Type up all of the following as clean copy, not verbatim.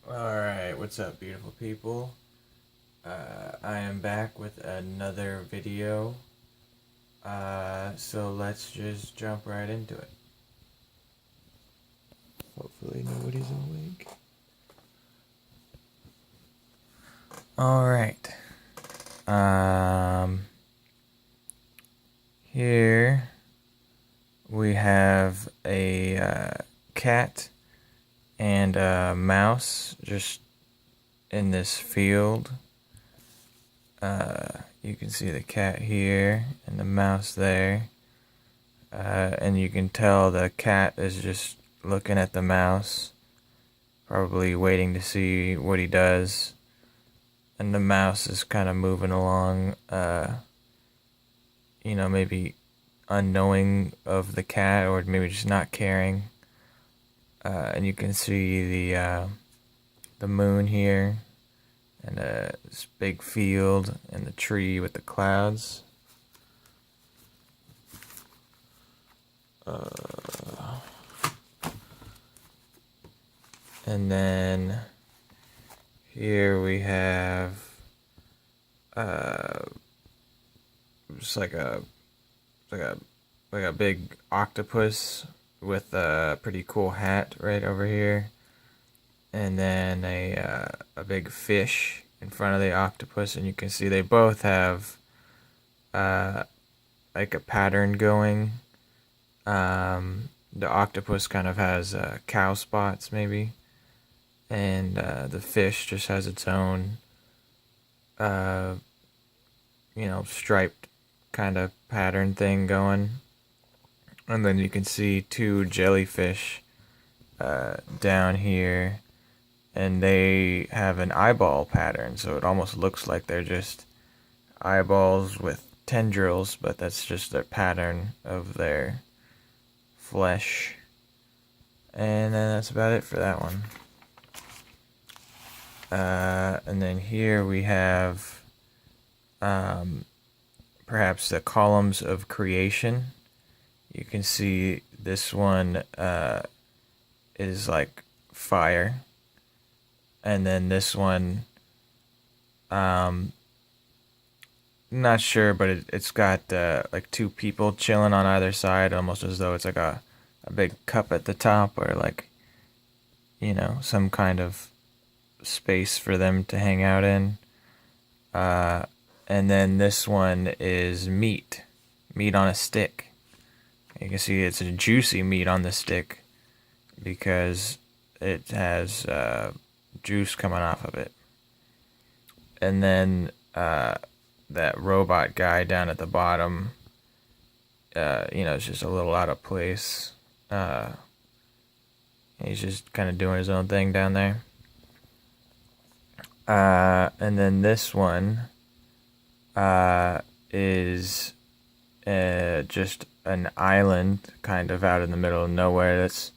Alright, what's up, beautiful people? I am back with another video. So let's just jump right into it. Hopefully nobody's awake. Alright. Here we have a cat and a mouse just in this field. You can see the cat here and the mouse there. And you can tell the cat is just looking at the mouse, probably waiting to see what he does. And the mouse is kind of moving along, maybe unknowing of the cat, or maybe just not caring. And you can see the moon here, and this big field, and the tree with the clouds. And then here we have just like a big octopus with a pretty cool hat right over here, and then a big fish in front of the octopus, and you can see they both have like a pattern going. The octopus kind of has cow spots maybe, and the fish just has its own striped kind of pattern thing going. And then you can see two jellyfish down here, and they have an eyeball pattern, so it almost looks like they're just eyeballs with tendrils, but that's just their pattern of their flesh. And then that's about it for that one. And then here we have perhaps the columns of creation. You can see this one is like fire, and then this one, not sure, but it's got like two people chilling on either side, almost as though it's like a big cup at the top, or like, some kind of space for them to hang out in. And then this one is meat on a stick. You can see it's a juicy meat on the stick because it has juice coming off of it. And then that robot guy down at the bottom, it's just a little out of place. He's just kind of doing his own thing down there. And then this one is just an island kind of out in the middle of nowhere that's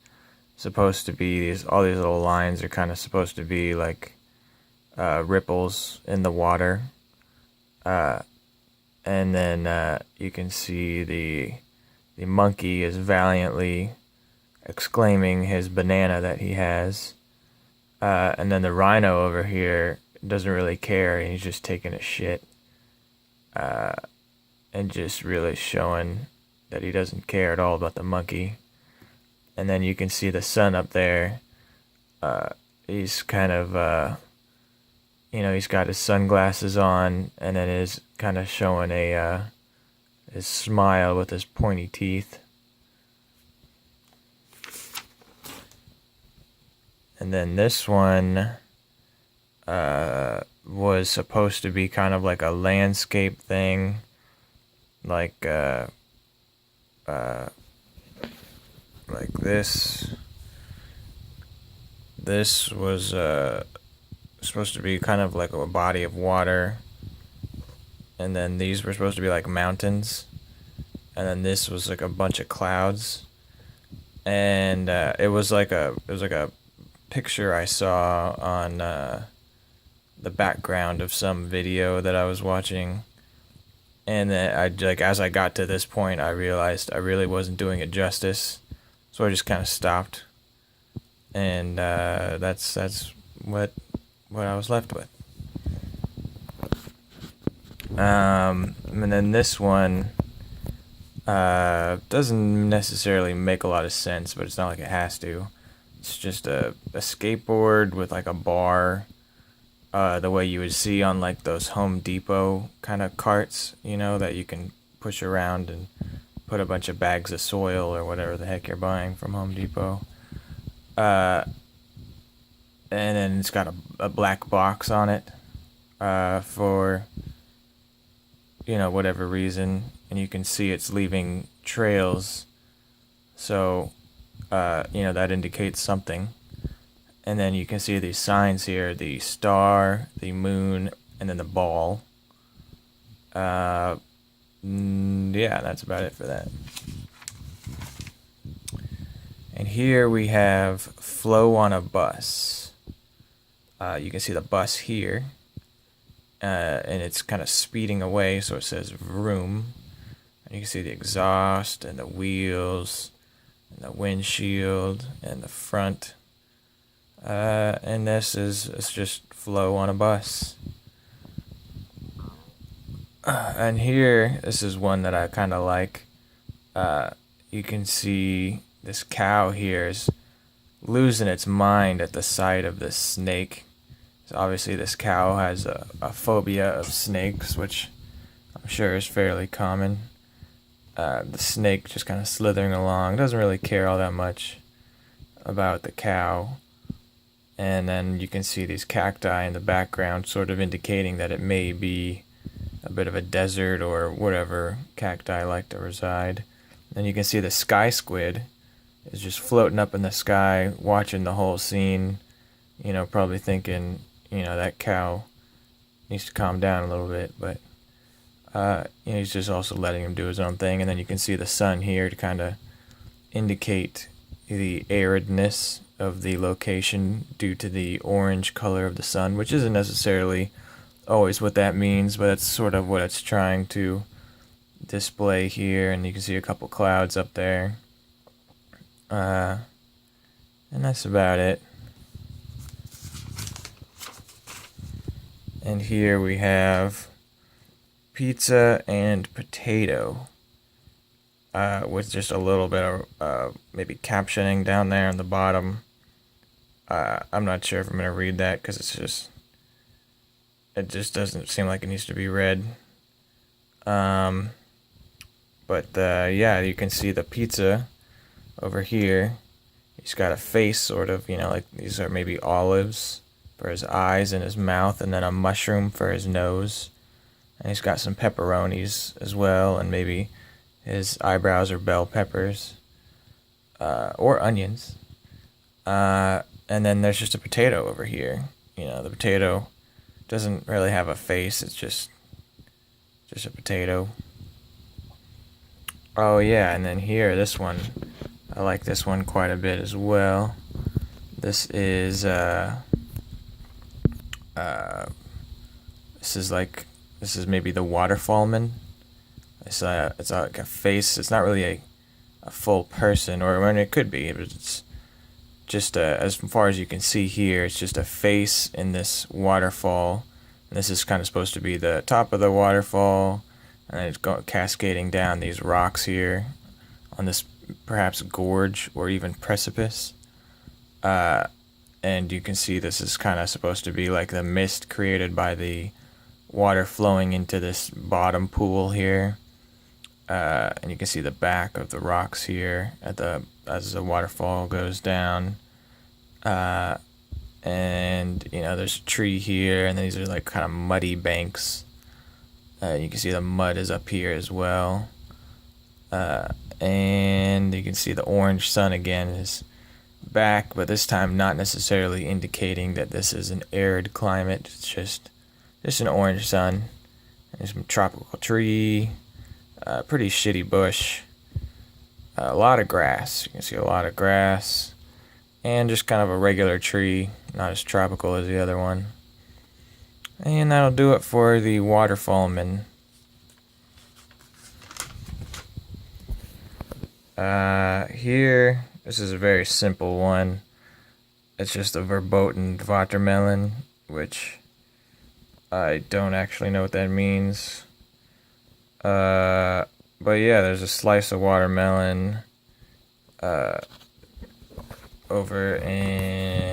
supposed to be all these little lines are kind of supposed to be like ripples in the water. And then you can see the monkey is valiantly exclaiming his banana that he has. And then the rhino over here doesn't really care, and he's just taking a shit. And just really showing that he doesn't care at all about the monkey. And then you can see the sun up there. He's kind of, he's got his sunglasses on, and then is kind of showing his smile with his pointy teeth. And then this one was supposed to be kind of like a landscape thing, like this. This was supposed to be kind of like a body of water, and then these were supposed to be like mountains, and then this was like a bunch of clouds, and it was like a picture I saw on the background of some video that I was watching. And then as I got to this point, I realized I really wasn't doing it justice, so I just kind of stopped. And that's what I was left with. And then this one doesn't necessarily make a lot of sense, but it's not like it has to. It's just a skateboard with like a bar, the way you would see on like those Home Depot kind of carts, you know, that you can push around and put a bunch of bags of soil or whatever the heck you're buying from Home Depot. And then it's got a black box on it for, you know, whatever reason. And you can see it's leaving trails. So, you know, that indicates something. And then you can see these signs here, the star, the moon, and then the ball. Yeah, that's about it for that. And here we have flow on a bus. You can see the bus here. And it's kind of speeding away, so it says vroom. And you can see the exhaust and the wheels and the windshield and the front. And it's just flow on a bus. And here, this is one that I kind of like. You can see this cow here is losing its mind at the sight of this snake. So obviously this cow has a phobia of snakes, which I'm sure is fairly common. The snake just kind of slithering along, doesn't really care all that much about the cow. And then you can see these cacti in the background sort of indicating that it may be a bit of a desert or whatever cacti like to reside. Then you can see the sky squid is just floating up in the sky, watching the whole scene, you know, probably thinking, you know, that cow needs to calm down a little bit, but you know, he's just also letting him do his own thing. And then you can see the sun here to kind of indicate the aridness of the location due to the orange color of the sun, which isn't necessarily always what that means, but it's sort of what it's trying to display here. And you can see a couple clouds up there. And that's about it. And here we have pizza and potato, with just a little bit of maybe captioning down there on the bottom. I'm not sure if I'm going to read that because it just doesn't seem like it needs to be read. But yeah, you can see the pizza over here. He's got a face, sort of, you know, like these are maybe olives for his eyes and his mouth, and then a mushroom for his nose. And he's got some pepperonis as well, and maybe his eyebrows are bell peppers, or onions. And then there's just a potato over here. You know, the potato doesn't really have a face, it's just a potato. Oh yeah, and then here, this one, I like this one quite a bit as well. This is maybe the Waterfallman. It's like a face. It's not really a full person, or I mean, it could be, but it's just as far as you can see here, it's just a face in this waterfall. And this is kind of supposed to be the top of the waterfall, and it's cascading down these rocks here on this perhaps gorge or even precipice. And you can see this is kind of supposed to be like the mist created by the water flowing into this bottom pool here. And you can see the back of the rocks here as the waterfall goes down. And you know, there's a tree here, and these are like kind of muddy banks. You can see the mud is up here as well. And you can see the orange sun again is back, but this time not necessarily indicating that this is an arid climate. It's just an orange sun. There's some tropical tree, pretty shitty bush, a lot of grass. You can see a lot of grass, and just kind of a regular tree, not as tropical as the other one. And that'll do it for the Waterfallman. Here, this is a very simple one. It's just a verboten watermelon, which I don't actually know what that means. But yeah, there's a slice of watermelon over in